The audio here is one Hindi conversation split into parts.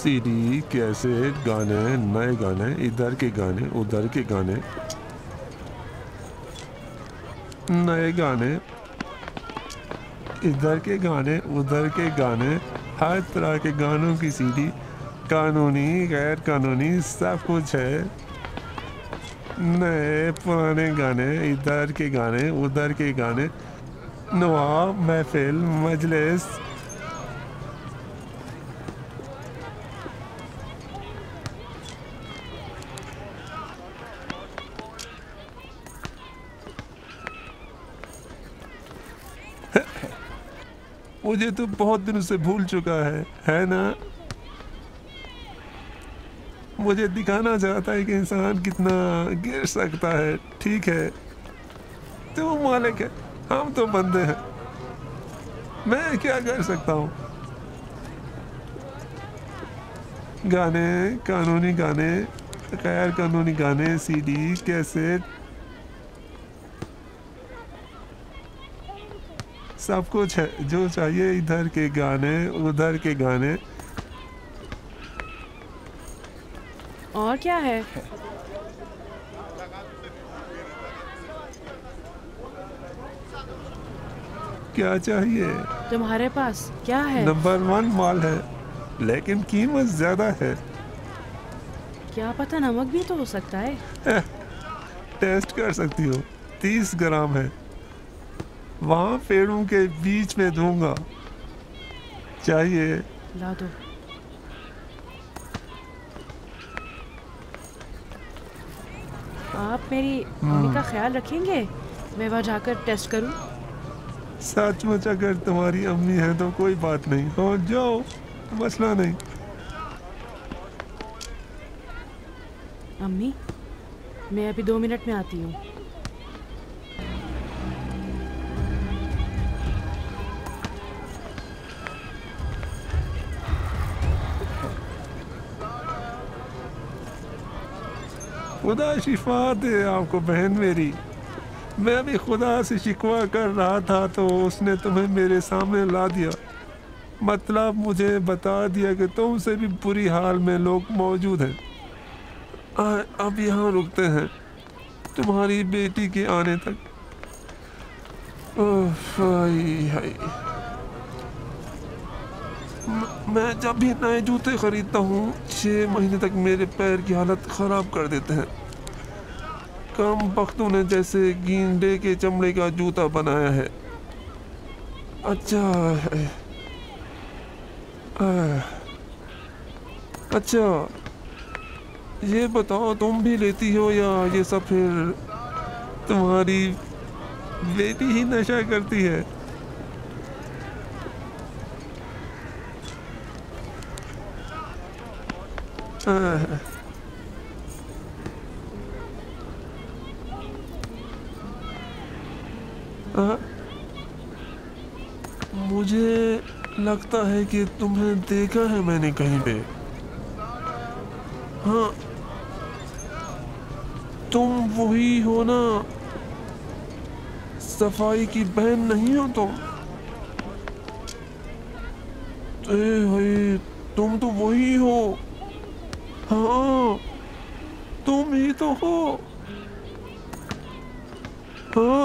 सीडी, कैसेट, गाने, नए गाने, इधर के गाने, उधर के गाने, नए गाने, इधर के गाने, उधर के गाने, हर तरह के गानों की सीडी, कानूनी, गैर कानूनी, सब कुछ है। नए पुराने गाने, इधर के गाने, उधर के गाने, नवाब, महफिल, मजलिस। मुझे तो बहुत दिनों से भूल चुका है ना? मुझे दिखाना चाहता है कि इंसान कितना गिर सकता है। ठीक है, तो मालिक है, हम तो बंदे हैं। मैं क्या कर सकता हूँ? गाने, कानूनी गाने, गैर कानूनी गाने, सीडी, कैसेट, सब कुछ है जो चाहिए। इधर के गाने, उधर के गाने। और क्या है? क्या चाहिए? तुम्हारे पास क्या है? नंबर 1 माल है, लेकिन कीमत ज्यादा है। क्या पता नमक भी तो हो सकता है। टेस्ट कर सकती हो। 30 ग्राम है, वहाँ पेड़ों के बीच में दूंगा। चाहिए? ला दो। आप मेरी मम्मी का ख्याल रखेंगे? मैं वहाँ जाकर टेस्ट करूँ? सचमुच अगर तुम्हारी अम्मी है तो कोई बात नहीं। हाँ जाओ, मसला नहीं। अम्मी, मैं अभी 2 मिनट में आती हूँ। खुदा शिफा दे आपको बहन मेरी। मैं भी खुदा से शिकवा कर रहा था तो उसने तुम्हें मेरे सामने ला दिया। मतलब मुझे बता दिया कि तुमसे भी बुरी हाल में लोग मौजूद हैं। अब यहाँ रुकते हैं तुम्हारी बेटी के आने तक। हाय। मैं जब भी नए जूते खरीदता हूँ 6 महीने तक मेरे पैर की हालत ख़राब कर देते हैं। कम बख्तों ने जैसे गेंडे के चमड़े का जूता बनाया है। अच्छा, ये बताओ तुम भी लेती हो या ये सब फिर तुम्हारी बेटी ही नशा करती है? मुझे लगता है कि तुम्हें देखा है मैंने कहीं पे। हाँ, तुम वही हो ना? सफाई की बहन नहीं हो तुम? तुम तो वही हो। हाँ, तुम ही तो हो। हाँ,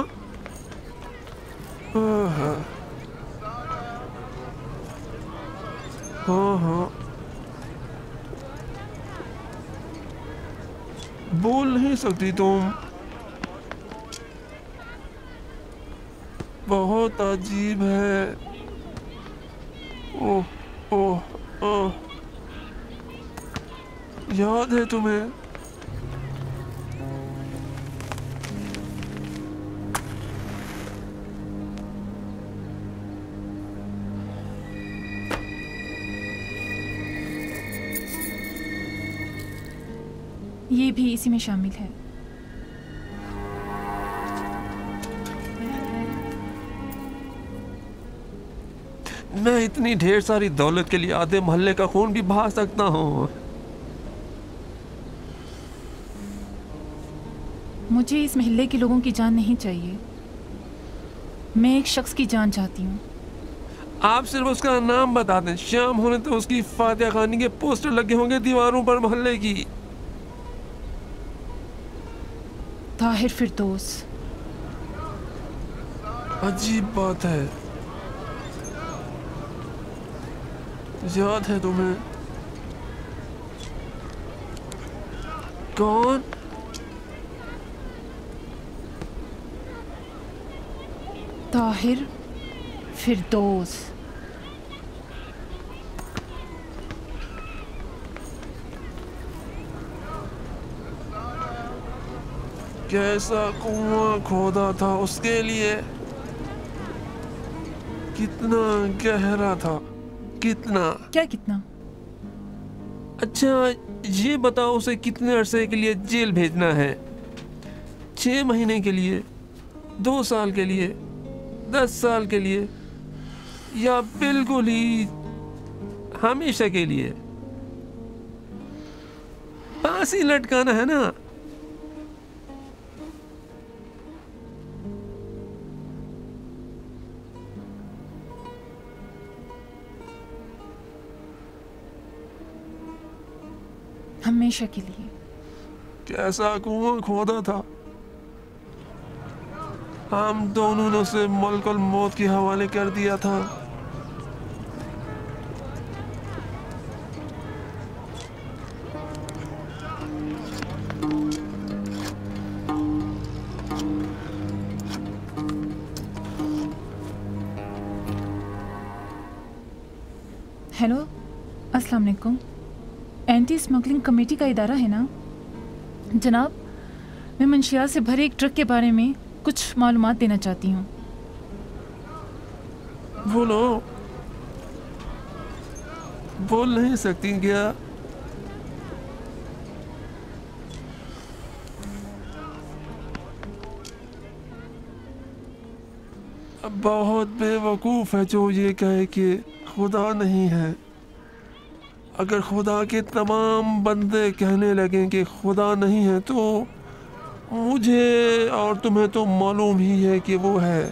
हाँ, हाँ, हाँ। बोल नहीं सकती तुम? बहुत अजीब है। ओह ओह ओह, याद है तुम्हें? ये भी इसी में शामिल है। मैं इतनी ढेर सारी दौलत के लिए आधे मोहल्ले का खून भी बहा सकता हूँ। मुझे इस मोहल्ले के लोगों की जान नहीं चाहिए। मैं एक शख्स की जान चाहती हूँ। आप सिर्फ उसका नाम बता दें, शाम होने तो उसकी फातिहा खानी के पोस्टर लगे होंगे दीवारों पर मोहल्ले की। ताहिर फिरदौस। अजीब बात है, याद है तुम्हें? कौन? ताहिर फिरदौस। कैसा कुआं खोदा था उसके लिए, कितना गहरा था, कितना। क्या कितना? अच्छा ये बताओ, उसे कितने अरसे के लिए जेल भेजना है? 6 महीने के लिए, 2 साल के लिए, 10 साल के लिए, या बिल्कुल ही हमेशा के लिए? फांसी लटकाना है ना? हमेशा के लिए। कैसा कुआं खोदा था, हम दोनों ने उसे मलकुल मौत के हवाले कर दिया था। हेलो, अस्सलाम वालेकुम। एंटी स्मगलिंग कमेटी का इदारा है ना? जनाब, मैं मंशियात से भरे एक ट्रक के बारे में कुछ मालूमात देना चाहती हूँ। बोलो। बोल नहीं सकती क्या? बहुत बेवकूफ़ है जो ये कहे कि खुदा नहीं है। अगर खुदा के तमाम बंदे कहने लगें कि खुदा नहीं है तो मुझे और तुम्हें तो मालूम ही है कि वो है।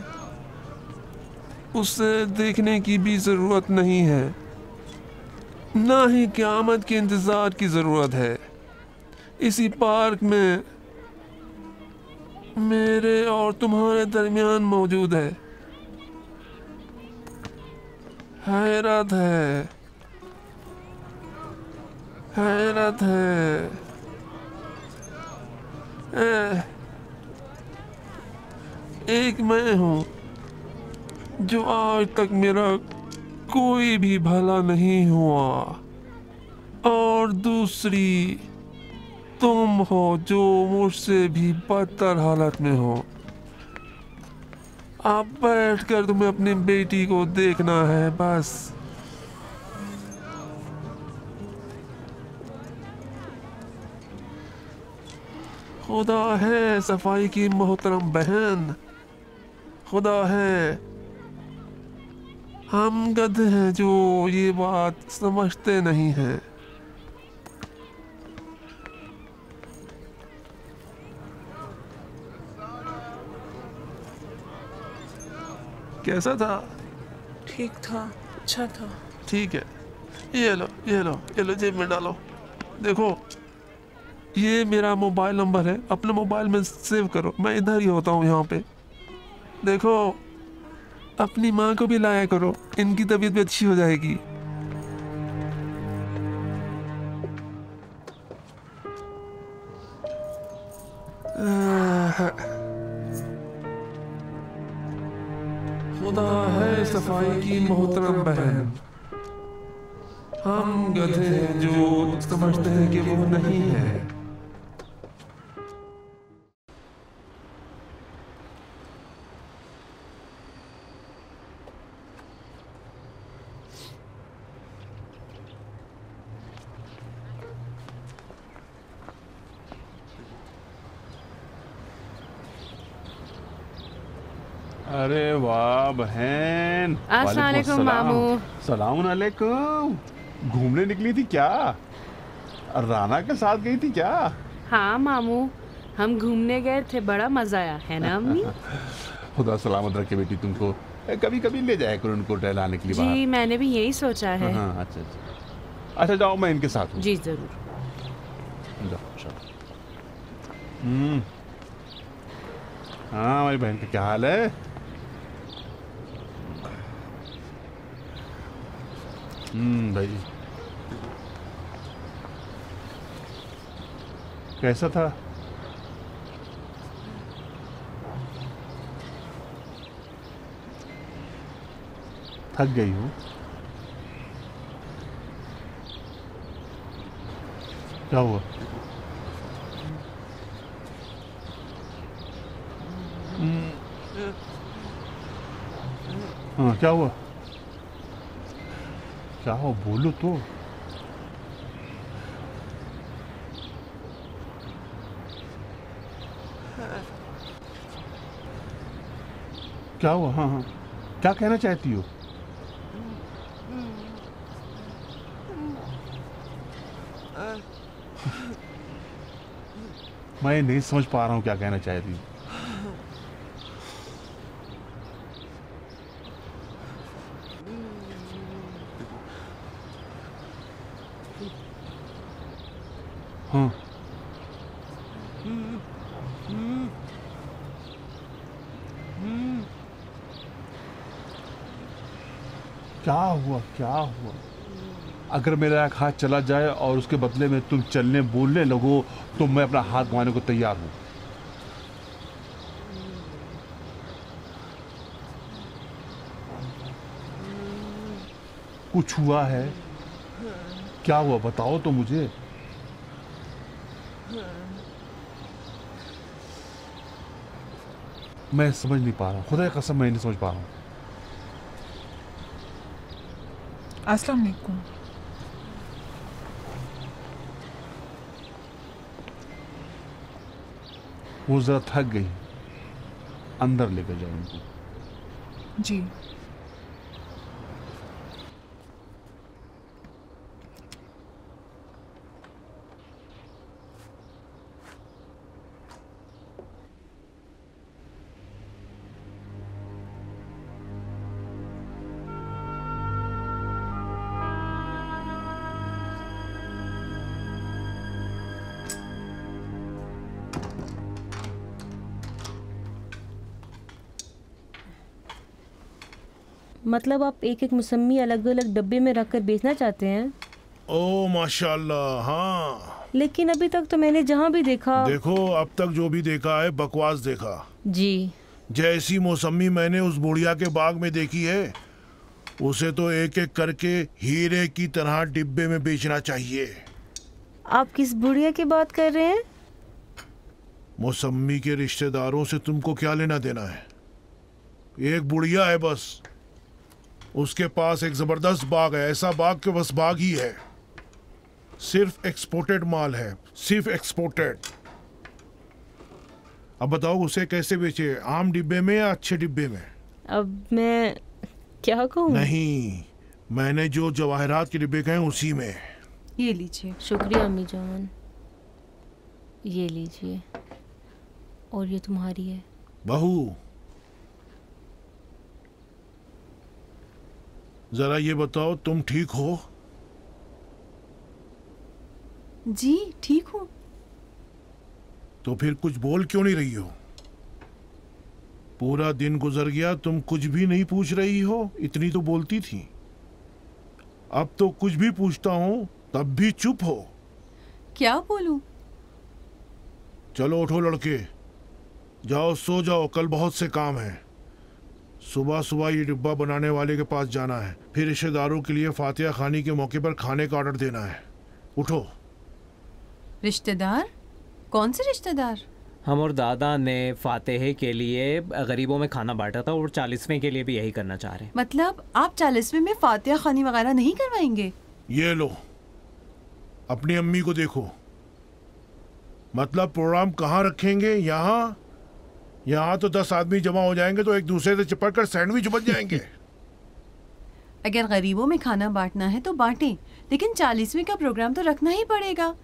उसे देखने की भी ज़रूरत नहीं है, ना ही क़यामत के इंतज़ार की ज़रूरत है। इसी पार्क में मेरे और तुम्हारे दरमियान मौजूद है। हैरत है, हैरत है। एक मैं हूँ जो आज तक मेरा कोई भी भला नहीं हुआ, और दूसरी तुम हो जो मुझसे भी बदतर हालत में हो। अब बैठकर तुम्हें अपनी बेटी को देखना है बस। खुदा है सफाई की मोहतरम बहन, खुदा है। हम गधे हैं जो ये बात समझते नहीं हैं। कैसा था? ठीक था, अच्छा था। ठीक है, ये लो ये लो ये लो, जेब में डालो। देखो ये मेरा मोबाइल नंबर है, अपने मोबाइल में सेव करो। मैं इधर ही होता हूँ यहाँ पे। देखो अपनी माँ को भी लाया करो, इनकी तबीयत भी अच्छी हो जाएगी। खुदा है सफाई की मोहतरम बहन। हम गधे हैं जो समझते हैं कि वो नहीं है। अरे वाह बहन। अस्सलाम वालेकुम मामू। सलाम अलैकुम। घूमने निकली थी क्या? राना के साथ गई थी क्या? हाँ मामू, हम घूमने गए थे, बड़ा मजा आया है ना अम्मी? खुदा सलामत रखे बेटी तुमको। कभी कभी ले जाया करो उनको टहलाने के लिए जी मैंने भी यही सोचा है। हाँ अच्छा अच्छा अच्छा, जाओ मैं इनके साथ हूँ। जी जरूर। जाओ चलो। हाँ हमारी बहन का क्या हाल है? भाई कैसा था? थक गई हूँ। क्या हुआ? हाँ क्या हुआ? क्या हुआ बोलो तो। क्या हुआ? हाँ हाँ क्या कहना चाहती हो? मैं नहीं समझ पा रहा हूँ क्या कहना चाहती हूँ। हाँ क्या हुआ? क्या हुआ? अगर मेरा एक हाथ चला जाए और उसके बदले में तुम चलने बोलने लगो तो मैं अपना हाथ गंवाने को तैयार हूं। कुछ हुआ है? क्या हुआ बताओ तो मुझे। मैं समझ नहीं पा रहा, खुदा की कसम मैं नहीं समझ पा रहा हूं। अस्सलाम वालेकुम। वो जरा थक गई, अंदर लेकर जाओ उनको। जी मतलब आप एक एक मौसमी अलग अलग डब्बे में रखकर बेचना चाहते हैं? ओ माशाल्लाह। हाँ लेकिन अभी तक तो मैंने जहाँ भी देखा। देखो अब तक जो भी देखा है बकवास देखा। जी जैसी मौसमी मैंने उस बुढ़िया के बाग में देखी है उसे तो एक एक करके हीरे की तरह डिब्बे में बेचना चाहिए। आप किस बुढ़िया की बात कर रहे हैं? मौसमी के रिश्तेदारों से तुमको क्या लेना देना है? एक बुढ़िया है बस, उसके पास एक जबरदस्त बाग है, ऐसा बाग के बस बाग ही है। सिर्फ एक्सपोर्टेड माल है, सिर्फ एक्सपोर्टेड। अब बताओ उसे कैसे बेचे, आम डिब्बे में या अच्छे डिब्बे में? अब मैं क्या कहूँ? नहीं, मैंने जो जवाहरात के डिब्बे कहे उसी में। ये लीजिए। शुक्रिया अम्मी जान, ये लीजिए। और ये तुम्हारी है। बहू जरा ये बताओ तुम ठीक हो? जी ठीक हूँ। तो फिर कुछ बोल क्यों नहीं रही हो? पूरा दिन गुजर गया तुम कुछ भी नहीं पूछ रही हो, इतनी तो बोलती थी। अब तो कुछ भी पूछता हूँ तब भी चुप हो। क्या बोलूं? चलो उठो लड़के, जाओ सो जाओ, कल बहुत से काम है। सुबह सुबह ये डिब्बा बनाने वाले के पास जाना है, फिर रिश्तेदारों के लिए फातिहा खानी के मौके पर खाने का ऑर्डर देना है। उठो। रिश्तेदार? कौन से रिश्तेदार? हम और दादा ने फातेहे के लिए गरीबों में खाना बांटा था और 40वें के लिए भी यही करना चाह रहे हैं। मतलब आप 40वें में फातिहा खानी वगैरह नहीं करवाएंगे? ये लो, अपनी अम्मी को देखो। मतलब प्रोग्राम कहाँ रखेंगे? यहाँ? यहाँ तो 10 आदमी जमा हो जाएंगे तो एक दूसरे से चिपक कर सैंडविच बन जाएंगे। अगर गरीबों में खाना बांटना है तो बांटें, लेकिन 40वें का प्रोग्राम तो रखना ही पड़ेगा।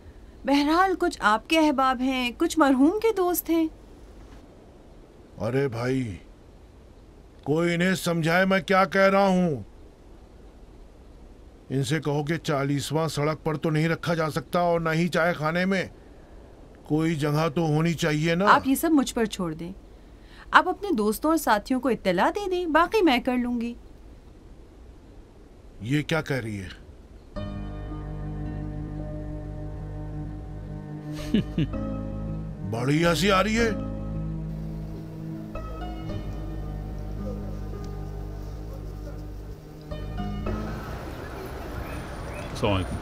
बहरहाल कुछ आपके अहबाब हैं, कुछ मरहूम के दोस्त हैं। अरे भाई कोई इन्हें समझाए मैं क्या कह रहा हूं। इनसे कहो कि 40वां सड़क पर तो नहीं रखा जा सकता और ना ही चाय खाने में। कोई जगह तो होनी चाहिए ना। आप ये सब मुझ पर छोड़ दें। आप अपने दोस्तों और साथियों को इत्तला दे दें, बाकी मैं कर लूंगी। ये क्या कह रही है? बड़ी हंसी आ रही है। वालेकुम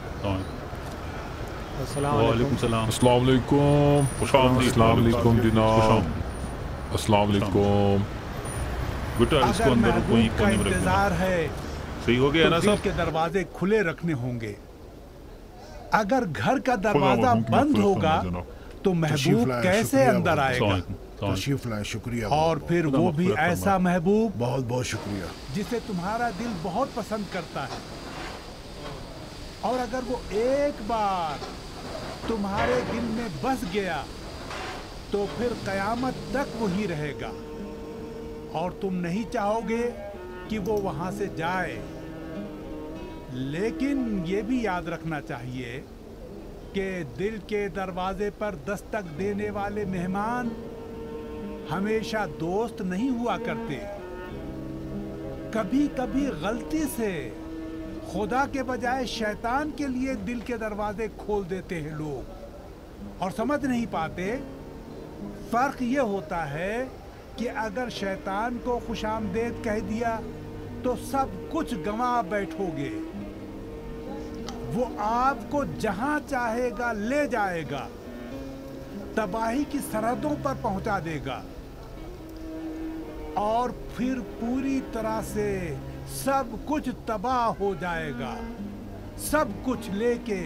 सलाम। अस्सलाम वालेकुम। अस्सलाम वालेकुम जनाब। अस्सलाम वालेकुम। बेटा इसको अंदर कोई का इंतजार है। सही हो गया ना दिल सब? के दरवाजे खुले रखने होंगे। अगर घर का दरवाजा बंद होगा तो महबूब कैसे अंदर आएगा? तशरीफ लाए, शुक्रिया। और फिर वो भी ऐसा महबूब, बहुत बहुत शुक्रिया, जिसे तुम्हारा दिल बहुत पसंद करता है। और अगर वो एक बार तुम्हारे दिल में बस गया तो फिर कयामत तक वही रहेगा और तुम नहीं चाहोगे कि वो वहां से जाए। लेकिन ये भी याद रखना चाहिए कि दिल के दरवाजे पर दस्तक देने वाले मेहमान हमेशा दोस्त नहीं हुआ करते। कभी कभी गलती से खुदा के बजाय शैतान के लिए दिल के दरवाजे खोल देते हैं लोग और समझ नहीं पाते। फर्क ये होता है कि अगर शैतान को खुशामदेद कह दिया तो सब कुछ गंवा बैठोगे। वो आपको जहां चाहेगा ले जाएगा, तबाही की सरहदों पर पहुंचा देगा और फिर पूरी तरह से सब कुछ तबाह हो जाएगा। सब कुछ लेके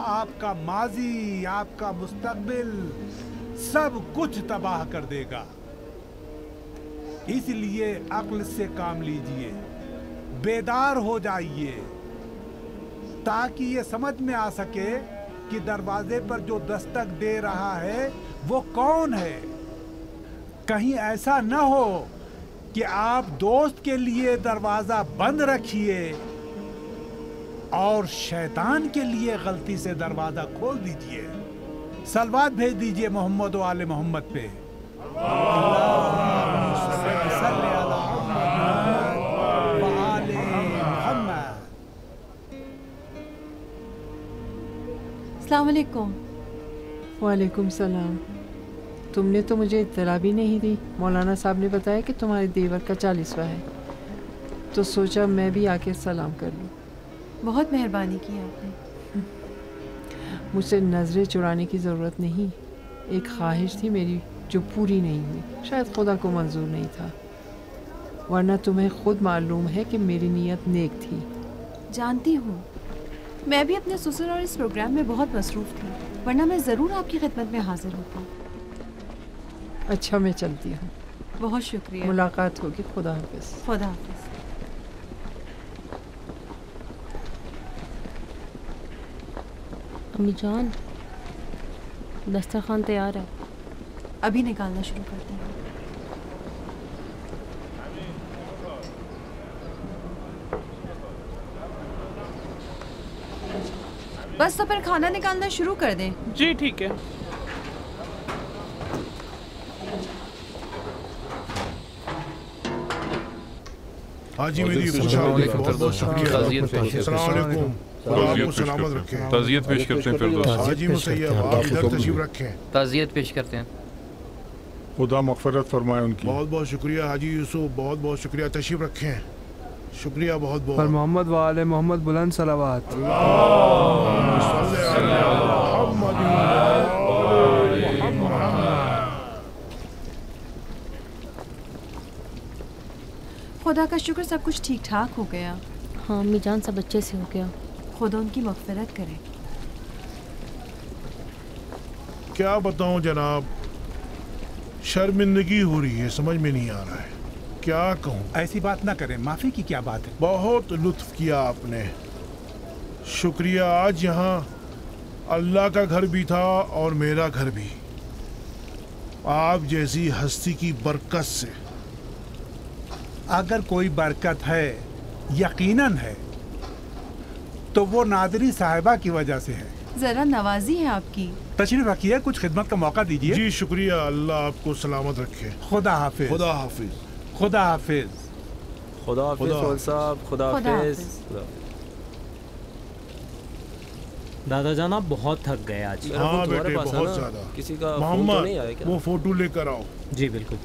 आपका माजी, आपका मुस्तकबिल, सब कुछ तबाह कर देगा। इसलिए अक्ल से काम लीजिए, बेदार हो जाइए, ताकि ये समझ में आ सके कि दरवाजे पर जो दस्तक दे रहा है वो कौन है। कहीं ऐसा न हो कि आप दोस्त के लिए दरवाजा बंद रखिए और शैतान के लिए गलती से दरवाजा खोल दीजिए। सलवात भेज दीजिए मोहम्मद व आले मोहम्मद पे। अस्सलाम वालेकुम। वालेकुम सलाम। तुमने तो मुझे इत्तला भी नहीं दी। मौलाना साहब ने बताया कि तुम्हारे देवर का 40वां है, तो सोचा मैं भी आके सलाम कर लूँ। बहुत मेहरबानी की आपने। मुझसे नज़रें चुराने की ज़रूरत नहीं। एक ख्वाहिश थी मेरी जो पूरी नहीं हुई। शायद खुदा को मंजूर नहीं था, वरना तुम्हें खुद मालूम है कि मेरी नीयत नेक थी। जानती हूँ, मैं भी अपने ससुर और इस प्रोग्राम में बहुत मसरूफ़ थी, वरना मैं ज़रूर आपकी खिदमत में हाजिर होता। अच्छा, मैं चलती हूँ। बहुत शुक्रिया। मुलाकात होगी। खुदा हाफिज़। खुदा हाफिज़। अम्मी जान, दस्तरखान तैयार है। अभी निकालना शुरू करते हैं। बस तो फिर खाना निकालना शुरू कर दें। जी ठीक है। हाजी मेरी बहुत बहुत शुक्रिया। अस्सलाम वालेकुम। खुदा आपको सलामत रखे। ताज़ियत पेश करते हैं फिरदौस। हाजी मुसैयब, आप इधर तशरीफ रखें। ताज़ियत पेश करते हैं। खुदा मग़फ़िरत फरमाए उनकी। बहुत बहुत शुक्रिया हाजी यूसुफ, बहुत बहुत शुक्रिया। तशरीफ रखें। शुक्रिया बहुत बहुत। पर मोहम्मद व आले मोहम्मद बुलंद सलावत। खुदा का शुक्र सब कुछ ठीक ठाक हो गया। हाँ अम्मी जान, सब अच्छे से हो गया। खुदा उनकी मग़फ़िरत करे। क्या बताऊं जनाब, शर्मिंदगी हो रही है, समझ में नहीं आ रहा है क्या कहूं। ऐसी बात ना करें, माफी की क्या बात है। बहुत लुत्फ किया आपने, शुक्रिया। आज यहाँ अल्लाह का घर भी था और मेरा घर भी। आप जैसी हस्ती की बरकत से अगर कोई बरकत है, यकीनन है, तो वो नादरी साहिबा की वजह से है। जरा नवाजी है आपकी। तशरीफ रखिए, कुछ खिदमत का मौका दीजिए। जी शुक्रिया, अल्लाह आपको सलामत रखे। खुदा हाफिज। खुदा हाफिज। खुदा हाफिज। खुदा हाफिज सोल साहब, खुदा हाफिज। दादा जान आप बहुत थक गए आज। हाँ बेटे, बहुत ज्यादा। किसी का मोहम्मद, वो फोटो लेकर आओ। जी बिल्कुल।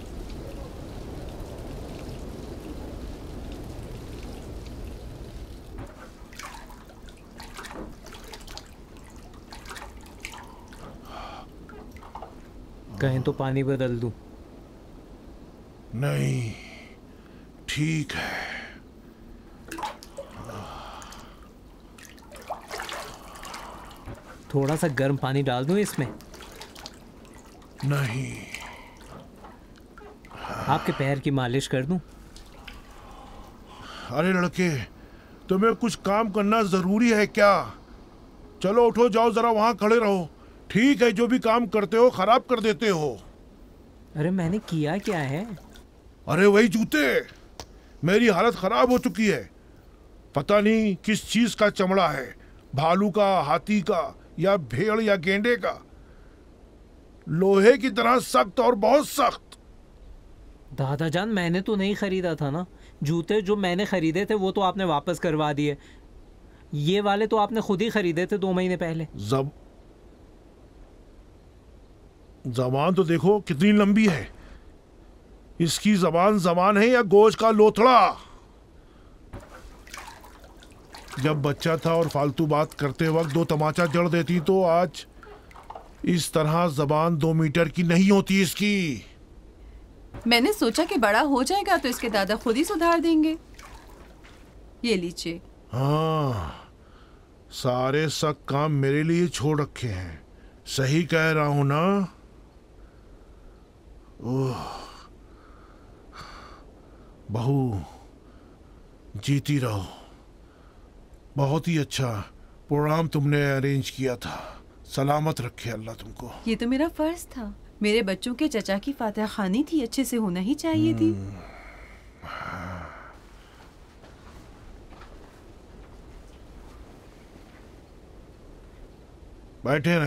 कहें तो पानी बदल दूं? नहीं, ठीक है। थोड़ा सा गर्म पानी डाल दूं इसमें? नहीं। आपके पैर की मालिश कर दूं? अरे लड़के, तुम्हें कुछ काम करना जरूरी है क्या? चलो उठो, जाओ, जरा वहां खड़े रहो। ठीक है, जो भी काम करते हो खराब कर देते हो। अरे मैंने किया क्या है? अरे वही जूते। मेरी हालत खराब हो चुकी है। पता नहीं किस चीज का चमड़ा है, भालू का, हाथी का, या भेड़ या गेंडे का। लोहे की तरह सख्त और बहुत सख्त। दादा जान मैंने तो नहीं खरीदा था ना। जूते जो मैंने खरीदे थे वो तो आपने वापस करवा दिए। ये वाले तो आपने खुद ही खरीदे थे 2 महीने पहले। जबान तो देखो कितनी लंबी है। इसकी जबान है या गोश्त का लोथड़ा। जब बच्चा था और फालतू बात करते वक्त 2 तमाचा जड़ देती तो आज इस तरह जबान 2 मीटर की नहीं होती इसकी। मैंने सोचा कि बड़ा हो जाएगा तो इसके दादा खुद ही सुधार देंगे। ये लीजिए। हाँ, सारे सख्त काम मेरे लिए छोड़ रखे हैं। सही कह रहा हूं ना? ओह बहू, जीती रहो। बहुत ही अच्छा प्रोग्राम तुमने अरेंज किया था। सलामत रखे अल्लाह तुमको। ये तो मेरा फर्ज था। मेरे बच्चों के चचा की फातिहा खानी थी, अच्छे से होना ही चाहिए थी। बैठे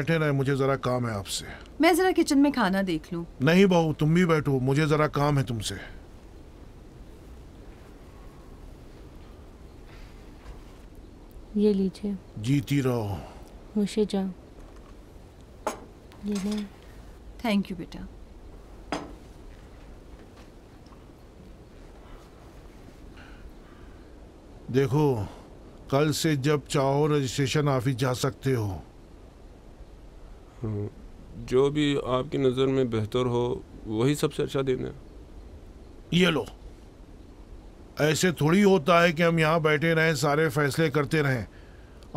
रहें, मुझे जरा काम है आपसे। मैं जरा किचन में खाना देख लूं। नहीं बहू, तुम भी बैठो, मुझे जरा काम है तुमसे। ये लीजिए। जीती रहो। मुझे जाओ। ये ले। थैंक यू बेटा। देखो, कल से जब चाहो रजिस्ट्रेशन ऑफिस जा सकते हो। जो भी आपकी नज़र में बेहतर हो वही सबसे अच्छा दिन है। ये लो। ऐसे थोड़ी होता है कि हम यहाँ बैठे रहें, सारे फैसले करते रहें।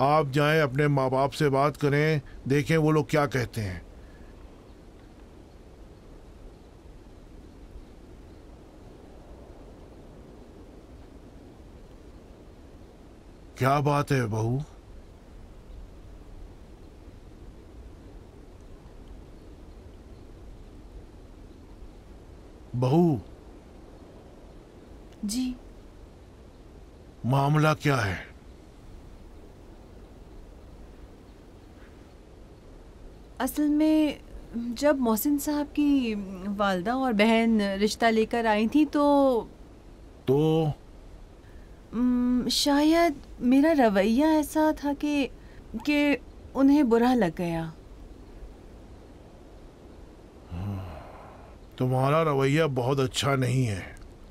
आप जाएं, अपने माँ बाप से बात करें, देखें वो लोग क्या कहते हैं। क्या बात है बहू? बहू जी, मामला क्या है? असल में जब मोहसिन साहब की वालदा और बहन रिश्ता लेकर आई थी तो शायद मेरा रवैया ऐसा था कि उन्हें बुरा लग गया। तुम्हारा रवैया बहुत अच्छा नहीं है,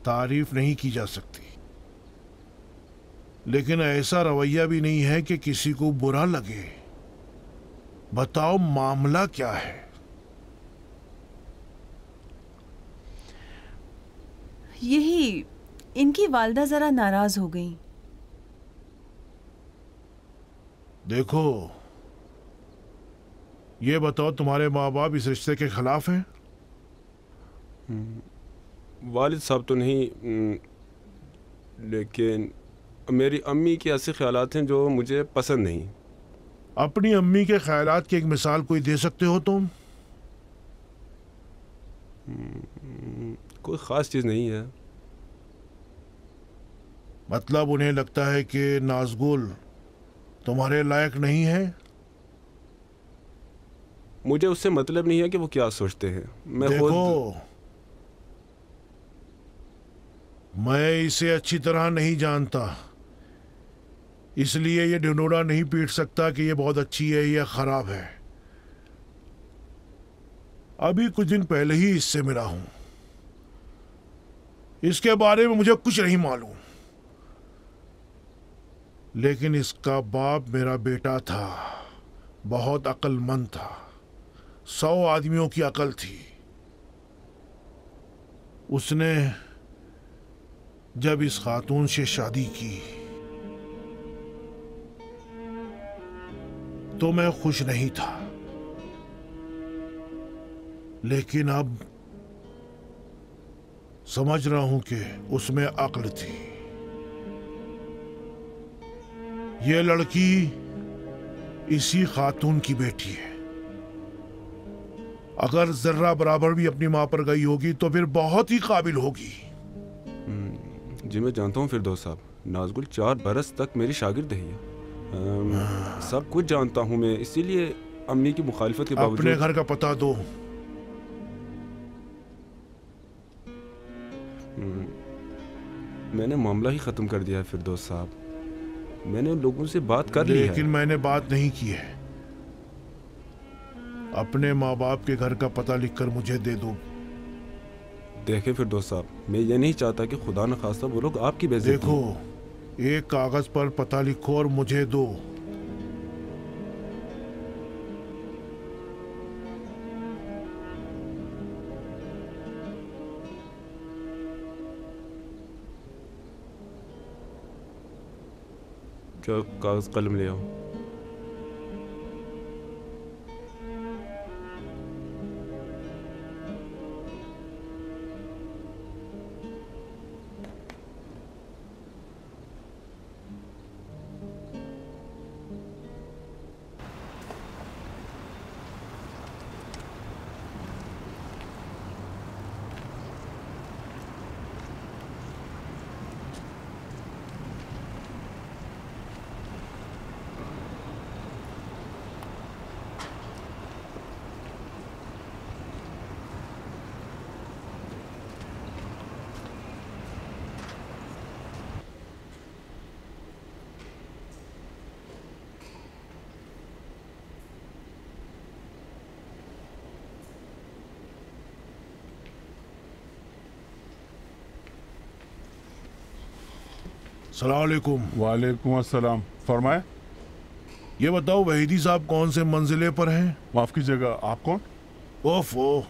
तारीफ नहीं की जा सकती, लेकिन ऐसा रवैया भी नहीं है कि किसी को बुरा लगे। बताओ मामला क्या है? यही, इनकी वालदा जरा नाराज हो गई। देखो, ये बताओ तुम्हारे माँ बाप इस रिश्ते के खिलाफ हैं? वालिद साहब तो नहीं, लेकिन मेरी अम्मी के ऐसे ख्यालात हैं जो मुझे पसंद नहीं। अपनी अम्मी के ख्यालात की एक मिसाल कोई दे सकते हो तुम? कोई ख़ास चीज़ नहीं है। मतलब उन्हें लगता है कि नाज़गुल तुम्हारे लायक नहीं है? मुझे उससे मतलब नहीं है कि वो क्या सोचते हैं। मैं देखो, मैं इसे अच्छी तरह नहीं जानता, इसलिए ये ढिंढोरा नहीं पीट सकता कि ये बहुत अच्छी है या खराब है। अभी कुछ दिन पहले ही इससे मिला हूं, इसके बारे में मुझे कुछ नहीं मालूम, लेकिन इसका बाप मेरा बेटा था, बहुत अक्लमंद था, 100 आदमियों की अकल थी। उसने जब इस खातून से शादी की तो मैं खुश नहीं था, लेकिन अब समझ रहा हूं कि उसमें अक्ल थी। ये लड़की इसी खातून की बेटी है। अगर जर्रा बराबर भी अपनी मां पर गई होगी तो फिर बहुत ही काबिल होगी। जी मैं जानता हूँ फिरदौस साहब, नाज़गुल 4 बरस तक मेरी शागिर्द रही है। सब कुछ जानता हूँ मैं, इसीलिए अम्मी की मुखालिफत के बावजूद। अपने घर का पता दो। मैंने मामला ही ख़त्म कर दिया है फिरदौस साहब, मैंने उन लोगों से बात कर ली है। लेकिन मैंने बात नहीं की है। अपने माँ बाप के घर का पता लिखकर मुझे दे दो। देखें फिरदौस साहब, मैं ये नहीं चाहता कि खुदा न खास्ता वो लोग आपकी बेइज्जती। देखो, एक कागज पर पता लिखो और मुझे दो। क्या कागज कलम ले आओ। सलामुअलैकुम। वालेकुम अस्सलाम। फरमाए। ये बताओ वहीदी साहब कौन से मंजिले पर हैं? माफ कीजिएगा, आप कौन? ओफो,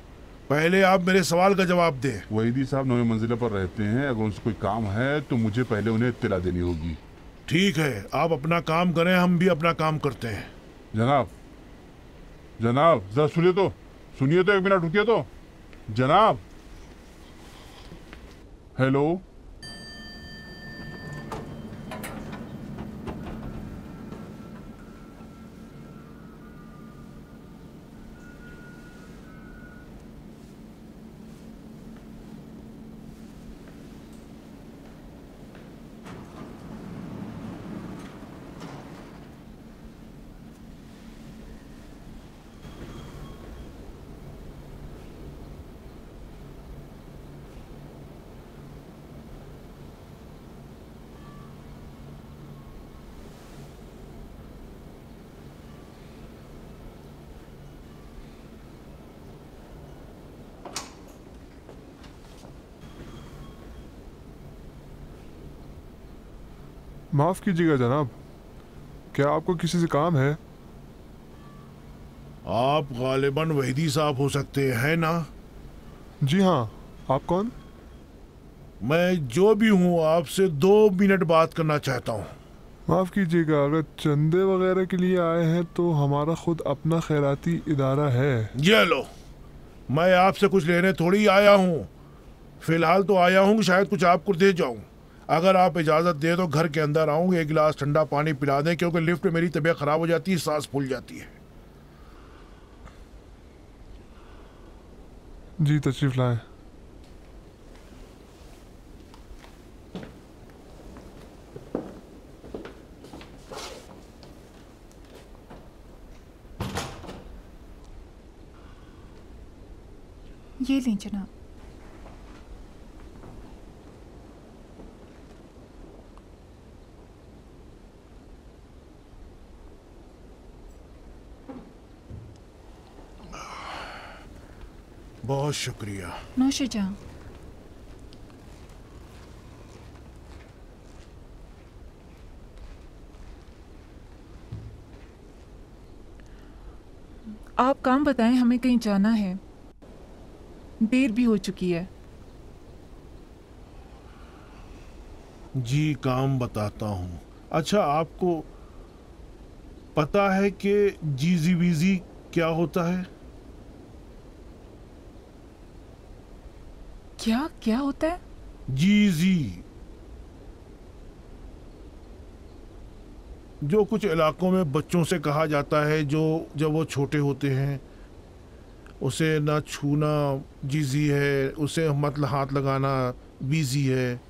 पहले आप मेरे सवाल का जवाब दे। वहीदी साहब 9वें मंजिले पर रहते हैं। अगर उनसे कोई काम है तो मुझे पहले उन्हें इत्तला देनी होगी। ठीक है, आप अपना काम करें, हम भी अपना काम करते हैं। जनाब, जनाब जरा सुनिए तो, सुनिए तो, 1 मिनट रुकिए तो। जनाब, हेलो। माफ़ कीजिएगा जनाब, क्या आपको किसी से काम है? आप गालिबन वहीदी साहब हो सकते हैं ना? जी हाँ, आप कौन? मैं जो भी हूँ, आपसे 2 मिनट बात करना चाहता हूँ। माफ़ कीजिएगा, अगर चंदे वगैरह के लिए आए हैं तो हमारा खुद अपना खैराती इदारा है। ये लो, मैं आपसे कुछ लेने थोड़ी आया हूँ। फिलहाल तो आया हूँ शायद कुछ आपको दे जाऊँ। अगर आप इजाज़त दे तो घर के अंदर आऊँ, 1 गिलास ठंडा पानी पिला दें, क्योंकि लिफ्ट में मेरी तबीयत ख़राब हो जाती है, सांस फूल जाती है। जी तशरीफ़ लाएं। ये लें जनाब। बहुत शुक्रिया। नौशे जहाँ। आप काम बताएं, हमें कहीं जाना है, देर भी हो चुकी है। जी काम बताता हूँ। अच्छा, आपको पता है कि जीजी वीजी क्या होता है? क्या क्या होता है? जीजी, जो कुछ इलाकों में बच्चों से कहा जाता है जो जब वो छोटे होते हैं, उसे ना छूना जीजी है, उसे मत हाथ लगाना बीजी है।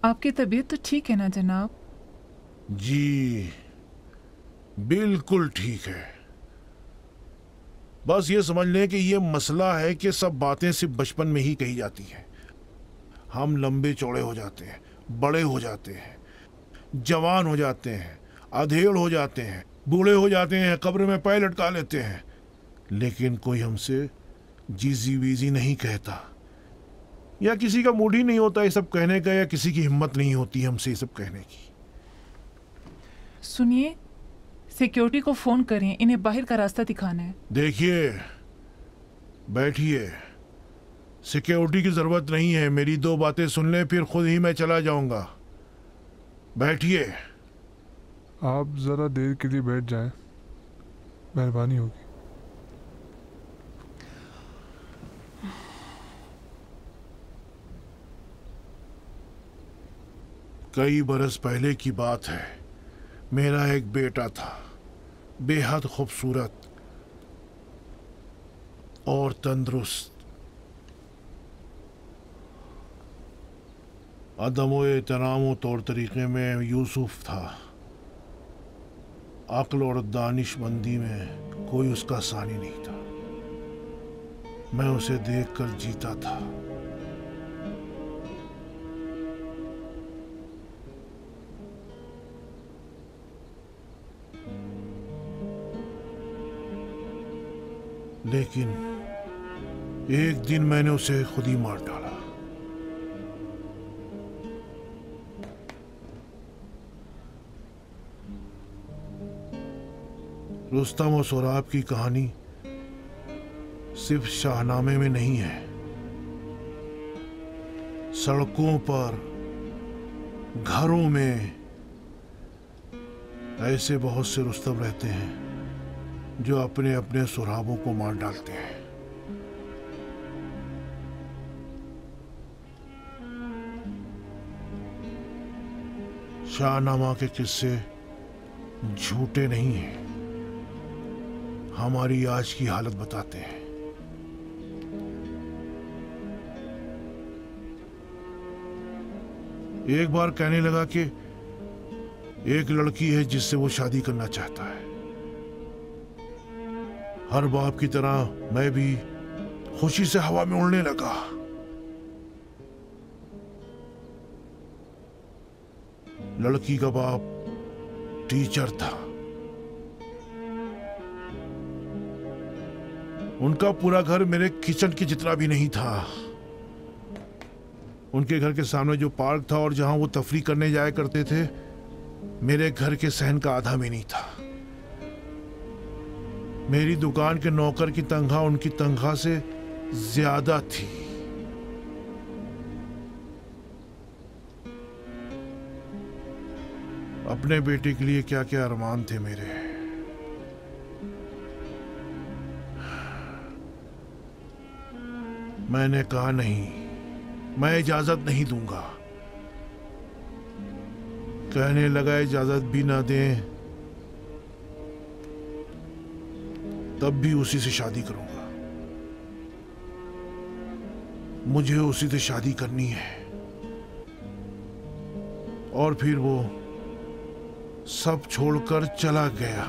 आपकी तबीयत तो ठीक है ना जनाब? जी बिल्कुल ठीक है। बस ये समझ लें कि ये मसला है कि सब बातें सिर्फ बचपन में ही कही जाती हैं। हम लंबे चौड़े हो जाते हैं, बड़े हो जाते हैं, जवान हो जाते हैं, अधेड़ हो जाते हैं, बूढ़े हो जाते हैं, कब्र में पैर लटका लेते हैं, लेकिन कोई हमसे जीजी वीजी नहीं कहता, या किसी का मूड ही नहीं होता ये सब कहने का, या किसी की हिम्मत नहीं होती हमसे ये सब कहने की। सुनिए, सिक्योरिटी को फोन करें, इन्हें बाहर का रास्ता दिखाना है। देखिए, बैठिए, सिक्योरिटी की जरूरत नहीं है। मेरी दो बातें सुन लें, फिर खुद ही मैं चला जाऊंगा। बैठिए। आप जरा देर के लिए बैठ जाएं, मेहरबानी होगी। कई बरस पहले की बात है। मेरा एक बेटा था, बेहद खूबसूरत और तंदुरुस्त। अदम एहतराम तौर तरीके में यूसुफ था। अक्ल और दानिशमंदी में कोई उसका सानी नहीं था। मैं उसे देखकर जीता था। लेकिन एक दिन मैंने उसे खुद ही मार डाला। रुस्तम और सोराब की कहानी सिर्फ शाहनामे में नहीं है। सड़कों पर, घरों में ऐसे बहुत से रुस्तम रहते हैं जो अपने अपने सुराबों को मार डालते हैं। शाहनामा के किस्से झूठे नहीं हैं, हमारी आज की हालत बताते हैं। एक बार कहने लगा कि एक लड़की है जिससे वो शादी करना चाहता है। हर बाप की तरह मैं भी खुशी से हवा में उड़ने लगा। लड़की का बाप टीचर था। उनका पूरा घर मेरे किचन के जितना भी नहीं था। उनके घर के सामने जो पार्क था और जहां वो तफरी करने जाया करते थे, मेरे घर के सहन का आधा भी नहीं था। मेरी दुकान के नौकर की तनख्वाह उनकी तनख्वाह से ज्यादा थी। अपने बेटे के लिए क्या क्या अरमान थे मेरे। मैंने कहा नहीं, मैं इजाजत नहीं दूंगा। कहने लगा इजाजत भी ना दें तब भी उसी से शादी करूंगा। मुझे उसी से शादी करनी है। और फिर वो सब छोड़कर चला गया।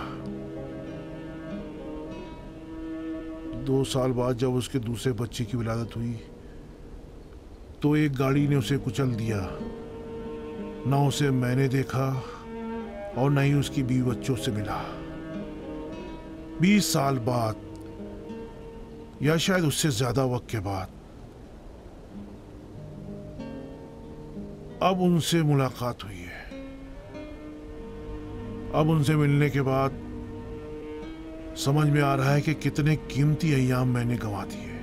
2 साल बाद जब उसके दूसरे बच्चे की विलादत हुई तो एक गाड़ी ने उसे कुचल दिया। ना उसे मैंने देखा और ना ही उसकी बीवी बच्चों से मिला। 20 साल बाद या शायद उससे ज्यादा वक्त के बाद अब उनसे मुलाकात हुई है। अब उनसे मिलने के बाद समझ में आ रहा है कि कितने कीमती अय्याम मैंने गंवा दिए,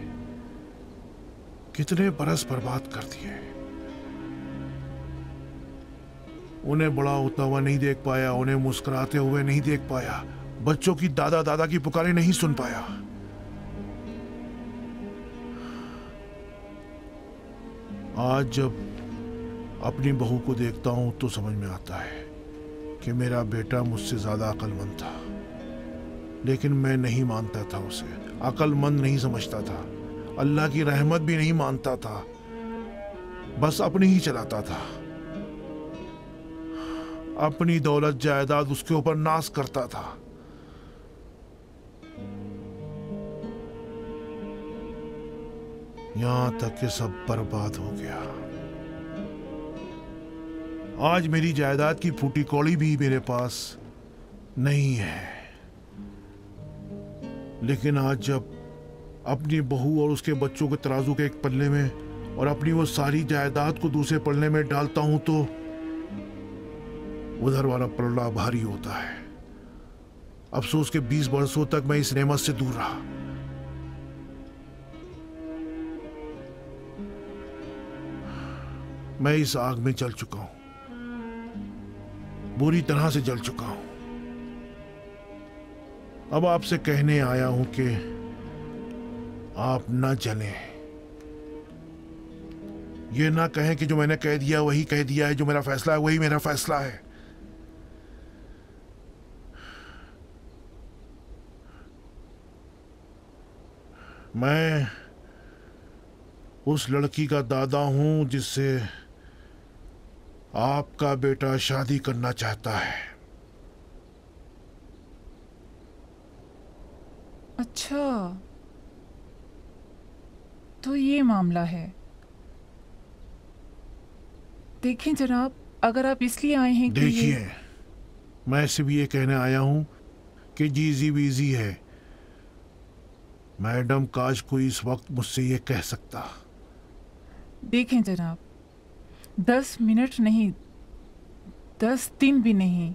कितने बरस बर्बाद कर दिए। उन्हें बड़ा होता हुआ नहीं देख पाया, उन्हें मुस्कुराते हुए नहीं देख पाया, बच्चों की दादा दादा की पुकारें नहीं सुन पाया। आज जब अपनी बहू को देखता हूं तो समझ में आता है कि मेरा बेटा मुझसे ज्यादा अक्लमंद था, लेकिन मैं नहीं मानता था उसे, अक्लमंद नहीं समझता था, अल्लाह की रहमत भी नहीं मानता था, बस अपनी ही चलाता था। अपनी दौलत जायदाद उसके ऊपर नाश करता था। यहां तक कि सब बर्बाद हो गया। आज मेरी जायदाद की फूटी कौड़ी भी मेरे पास नहीं है, लेकिन आज जब अपनी बहू और उसके बच्चों के तराजू के एक पल्ले में और अपनी वो सारी जायदाद को दूसरे पल्ले में डालता हूं तो उधर वाला पल्ला भारी होता है। अफसोस के 20 वर्षों तक मैं इस नेमत से दूर रहा। मैं इस आग में जल चुका हूं, बुरी तरह से जल चुका हूं। अब आपसे कहने आया हूं कि आप न जलें। ये ना कहें कि जो मैंने कह दिया वही कह दिया है, जो मेरा फैसला है वही मेरा फैसला है। मैं उस लड़की का दादा हूं जिससे आपका बेटा शादी करना चाहता है। अच्छा, तो ये मामला है। देखें जनाब, अगर आप इसलिए आए हैं कि देखिए, मैं सिर्फ ये कहने आया हूं कि जीजी बीजी है। मैडम काश कोई इस वक्त मुझसे ये कह सकता। देखें जनाब, 10 मिनट नहीं, 10 दिन भी नहीं,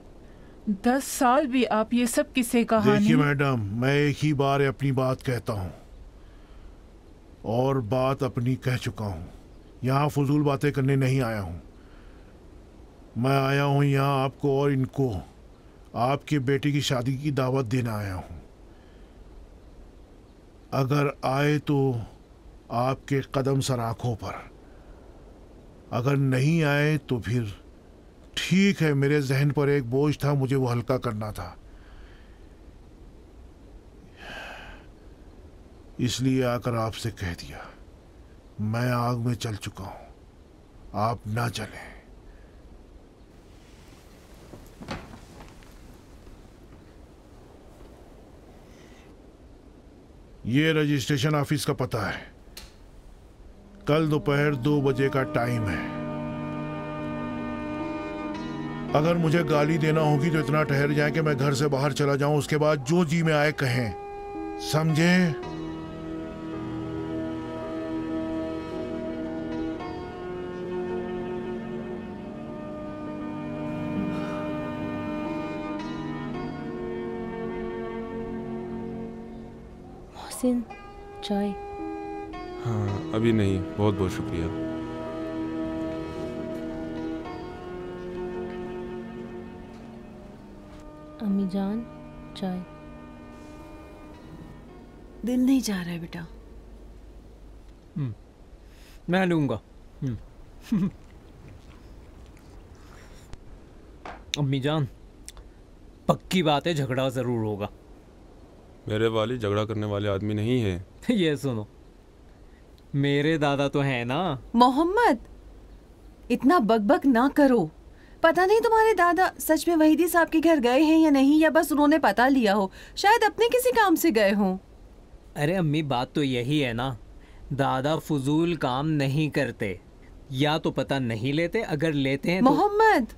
10 साल भी आप ये सब किस्से कहानी। देखिए मैडम, मैं एक ही बार अपनी बात कहता हूँ और बात अपनी कह चुका हूँ। यहाँ फजूल बातें करने नहीं आया हूँ। मैं आया हूँ यहाँ आपको और इनको आपके बेटे की शादी की दावत देना आया हूँ। अगर आए तो आपके कदम सर आंखों पर, अगर नहीं आए तो फिर ठीक है। मेरे जहन पर एक बोझ था, मुझे वो हल्का करना था, इसलिए आकर आपसे कह दिया। मैं आग में चल चुका हूं, आप ना चलें। ये रजिस्ट्रेशन ऑफिस का पता है। कल दोपहर 2 बजे का टाइम है। अगर मुझे गाली देना होगी तो इतना ठहर जाए कि मैं घर से बाहर चला जाऊं, उसके बाद जो जी में आए कहें, समझे? मोहसिन, चाय? हाँ, अभी नहीं, बहुत बहुत शुक्रिया। अम्मी जान, चाय? दिल नहीं जा रहा है बेटा। मैं लूंगा। अम्मी जान, पक्की बात है, झगड़ा जरूर होगा। मेरे वालिद झगड़ा करने वाले आदमी नहीं है। ये सुनो, मेरे दादा तो है ना। मोहम्मद, इतना बकबक ना करो। पता नहीं तुम्हारे दादा सच में वहीदी साहब के घर गए हैं या नहीं, या बस उन्होंने पता लिया हो। शायद अपने किसी काम से गए हों। अरे अम्मी, बात तो यही है ना, दादा फजूल काम नहीं करते। या तो पता नहीं लेते, अगर लेते हैं तो... मोहम्मद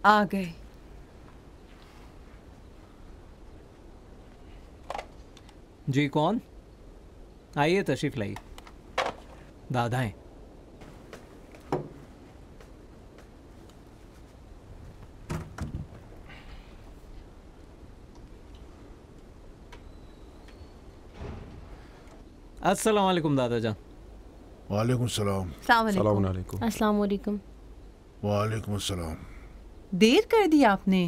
आ गए। जी कौन? आइए तशरीफ लाइए। दादा हैं। अस्सलाम वालेकुम दादा जान। वालेकुम सलाम। अस्सलाम वालेकुम। अस्सलाम वालेकुम। वालेकुम सलाम। देर कर दी आपने?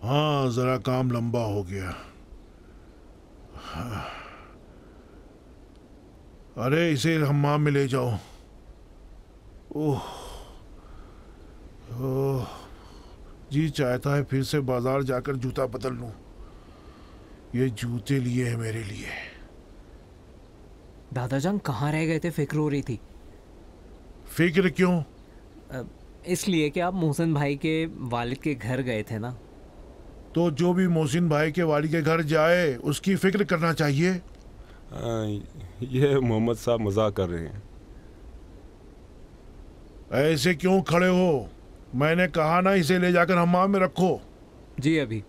हाँ, जरा काम लंबा हो गया। अरे इसे हम्माम में ले जाओ। ओह ओह, जी चाहता है फिर से बाजार जाकर जूता बदल लूं। ये जूते लिए हैं मेरे लिए। दादाजान कहाँ रह गए थे? फिक्र हो रही थी। फिक्र क्यों? इसलिए कि आप मोहसिन भाई के वालिद के घर गए थे ना। तो जो भी मोहसिन भाई के वालिद के घर जाए उसकी फिक्र करना चाहिए। ये मोहम्मद साहब मजाक कर रहे हैं। ऐसे क्यों खड़े हो? मैंने कहा ना इसे ले जाकर हम्माम में रखो। जी अभी।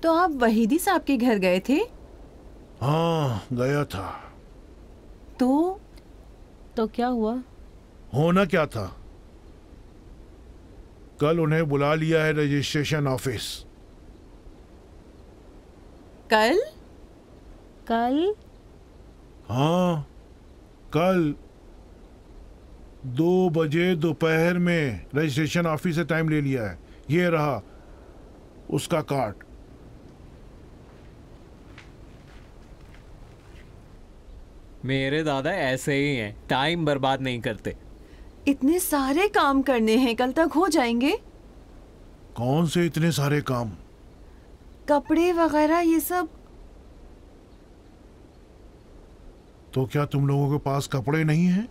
तो आप वहीदी साहब के घर गए थे? हाँ, गया था। तो क्या हुआ? होना क्या था? कल उन्हें बुला लिया है रजिस्ट्रेशन ऑफिस। कल? कल? हाँ, कल 2 बजे दोपहर में रजिस्ट्रेशन ऑफिस से टाइम ले लिया है। ये रहा उसका कार्ड। मेरे दादा ऐसे ही हैं, टाइम बर्बाद नहीं करते। इतने सारे काम करने हैं, कल तक हो जाएंगे? कौन से इतने सारे काम? कपड़े वगैरह ये सब। तो क्या तुम लोगों के पास कपड़े नहीं हैं?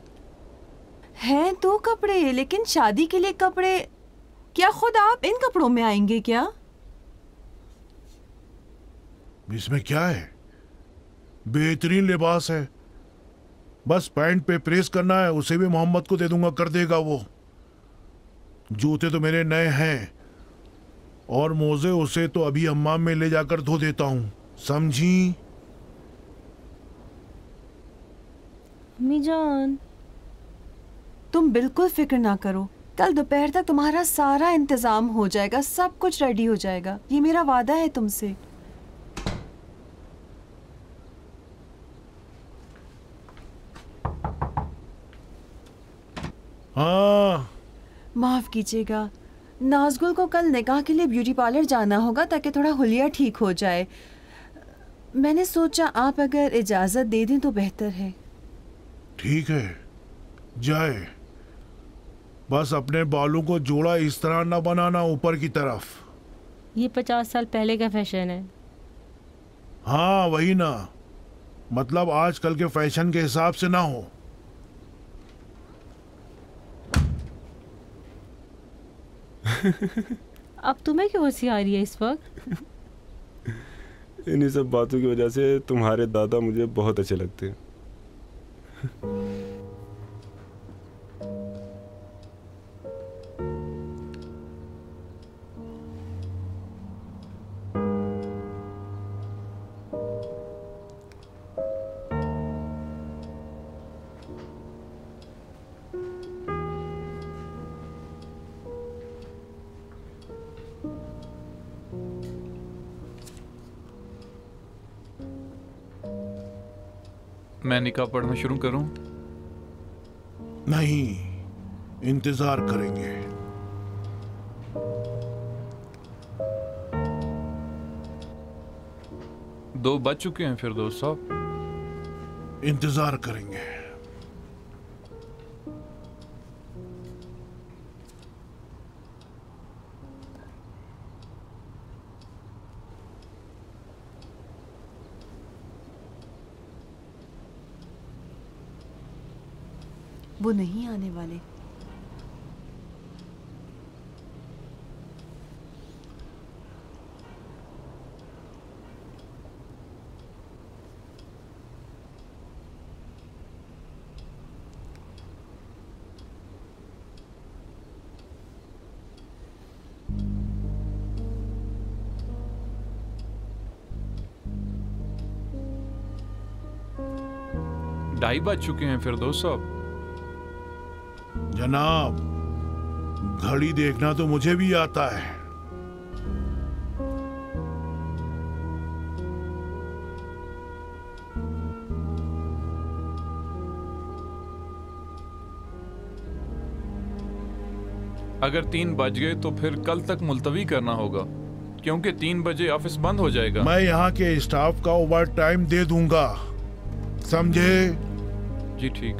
हैं तो कपड़े, लेकिन शादी के लिए कपड़े। क्या खुद आप इन कपड़ों में आएंगे क्या? इसमें क्या है? बेहतरीन लिबास है। बस पैंट पे प्रेस करना है, उसे भी मोहम्मद को दे दूंगा, कर देगा वो। जूते तो मेरे नए हैं और मोजे उसे तो अभी हम्माम में ले जाकर धो देता हूँ, समझी? अम्मी जान, तुम बिल्कुल फिक्र ना करो, कल दोपहर तक तुम्हारा सारा इंतजाम हो जाएगा, सब कुछ रेडी हो जाएगा। ये मेरा वादा है तुमसे। हाँ, माफ कीजिएगा, नाजगुल को कल निकाह के लिए ब्यूटी पार्लर जाना होगा ताकि थोड़ा हुलिया ठीक हो जाए। मैंने सोचा आप अगर इजाजत दे दें तो बेहतर है। ठीक है, जाए। बस अपने बालों को जोड़ा इस तरह ना बनाना ऊपर की तरफ। ये 50 साल पहले का फैशन है। हाँ वही ना, मतलब आजकल के फैशन के हिसाब से ना हो। अब तुम्हें क्यों हंसी आ रही है इस वक्त? इन्हीं सब बातों की वजह से तुम्हारे दादा मुझे बहुत अच्छे लगते हैं। मैं निकाह पढ़ना शुरू करूं? नहीं, इंतजार करेंगे। दो बज चुके हैं फिरदौस साहब। इंतजार करेंगे। वो नहीं आने वाले। ढाई बज चुके हैं फिरदौस साहब। जनाब, घड़ी देखना तो मुझे भी आता है। अगर 3 बज गए तो फिर कल तक मुलतवी करना होगा, क्योंकि 3 बजे ऑफिस बंद हो जाएगा। मैं यहाँ के स्टाफ का ओवर टाइम दे दूंगा, समझे? जी ठीक।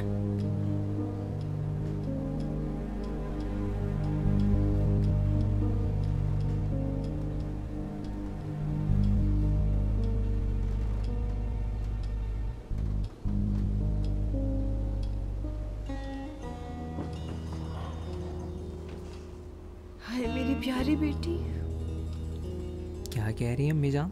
हाय मेरी प्यारी बेटी। क्या कह रही है अम्मी जान?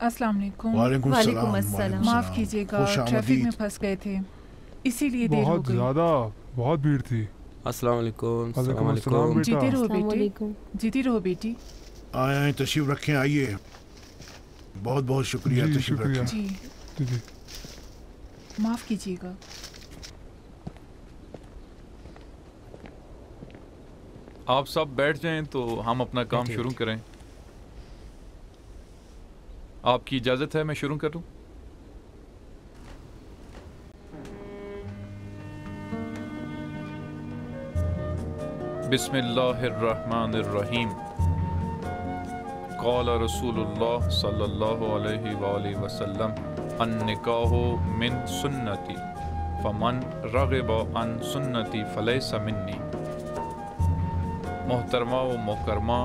अस्सलाम वालेकुम। वालेकुम अस्सलाम। माफ कीजिएगा, ट्रैफिक में फंस गए थे, इसीलिए देर हो बहुत गई। ज्यादा बहुत भीड़ थी। अस्सलाम वालेकुम। वालेकुम अस्सलाम बेटा। जीती रहो बेटी, जीती रहो बेटी। आए तशरीफ रखें, आइए। बहुत बहुत शुक्रिया, जी, तशरीफ शुक्रिया। रखें। जी माफ कीजिएगा। आप सब बैठ जाएं तो हम अपना काम शुरू करें। आपकी इजाज़त है मैं शुरू करूं? बिस्मिल्लाहिर्रहमानिर्रहीम। क़ाल रसूलुल्लाह सल्लल्लाहु अलैहि वसल्लम अन्निकाहु मिन सुन्नती फमन रग़िबा अन सुन्नती फलैसा मिन्नी। मोहतरमा व मुकरमा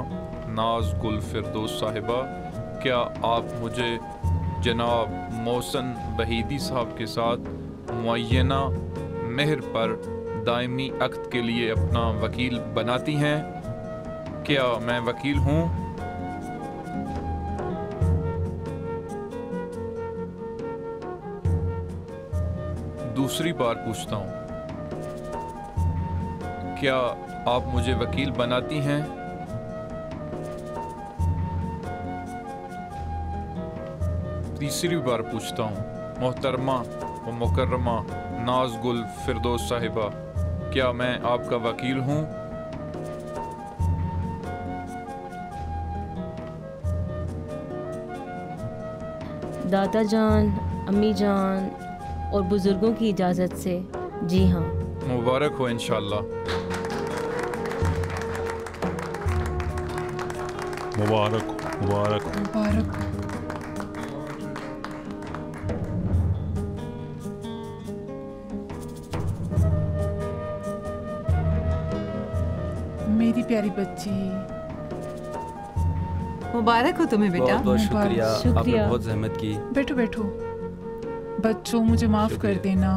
नाज गुल फिरदौस साहिबा, क्या आप मुझे जनाब मोहसन वहीदी साहब के साथ मुअय्यना मेहर पर दायमी अक़्द के लिए अपना वकील बनाती हैं? क्या मैं वकील हूँ? दूसरी बार पूछता हूँ, क्या आप मुझे वकील बनाती हैं? तीसरी बार पूछता हूँ, मोहतरमा व मुकर्रमा नाज गुल फिरदौस साहिबा, क्या मैं आपका वकील हूँ? दादा जान, अम्मी जान और बुजुर्गों की इजाज़त से जी हाँ। मुबारक हो इंशाल्लाह। मुबारक मुबारक मुबारक। मेरी प्यारी बच्ची, मुबारक हो तुम्हें बेटा। बहुत बहुत शुक्रिया, आपने बहुत जहमत की। बैठो बैठो। बच्चों मुझे माफ कर देना,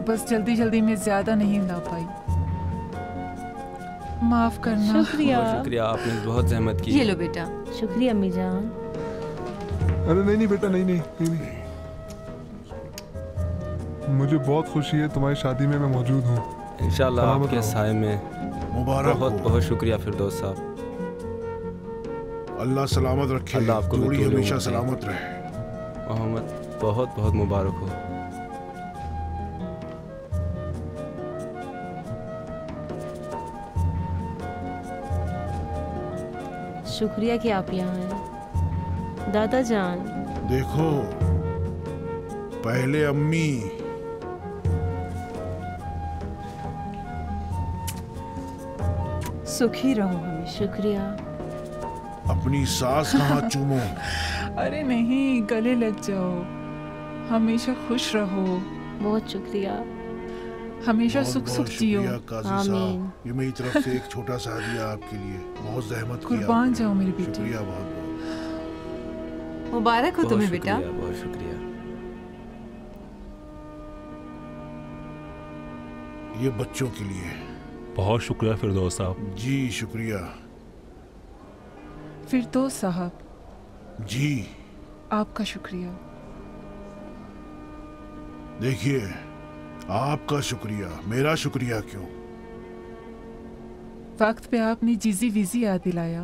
बस जल्दी जल्दी में ज्यादा नहीं ला पाई, माफ करना। शुक्रिया। बहुत शुक्रिया, आपने बहुत जहमत की। ये लो बेटा। शुक्रिया अम्मी जान। अरे नहीं नहीं बेटा, नहीं नहीं नहीं, नहीं। मुझे बहुत खुशी है तुम्हारी शादी में मैं मौजूद हूँ। इंशाल्लाह सलामत आपके रहो। साय में। मुबारक बहुत हो। बहुत शुक्रिया फिरदौस साहब। अल्लाह सलामत रखे, अल्लाह आपको भी जोड़ी तूले हमेशा उम्र दे। सलामत रहे। मोहम्मद बहुत बहुत मुबारक हो। शुक्रिया कि आप यहाँ आए दादा जान। देखो, पहले अम्मी, सुखी रहो हमेशा। शुक्रिया। अपनी सास का हाथ चूमो। अरे नहीं, गले लग जाओ। हमेशा खुश रहो। बहुत शुक्रिया। हमेशा बहुत सुख बहुत सुख जियो। शुक्रिया काजी साहब, ये मेरी तरफ से एक छोटा सा हदिया आपके लिए। बहुत जहमत किया। कुर्बान जाओ मेरी बेटी। शुक्रिया बहुत बहुत। मुबारक हो बहुत तुम्हें बेटा। शुक्रिया, बहुत शुक्रिया। ये बच्चों के लिए। बहुत शुक्रिया फिरदौस साहब। जी शुक्रिया। फिरदौस साहब, जी आपका शुक्रिया। देखिए, आपका शुक्रिया, मेरा शुक्रिया क्यों? वक्त पे आपने जीजी वीजी याद दिलाया।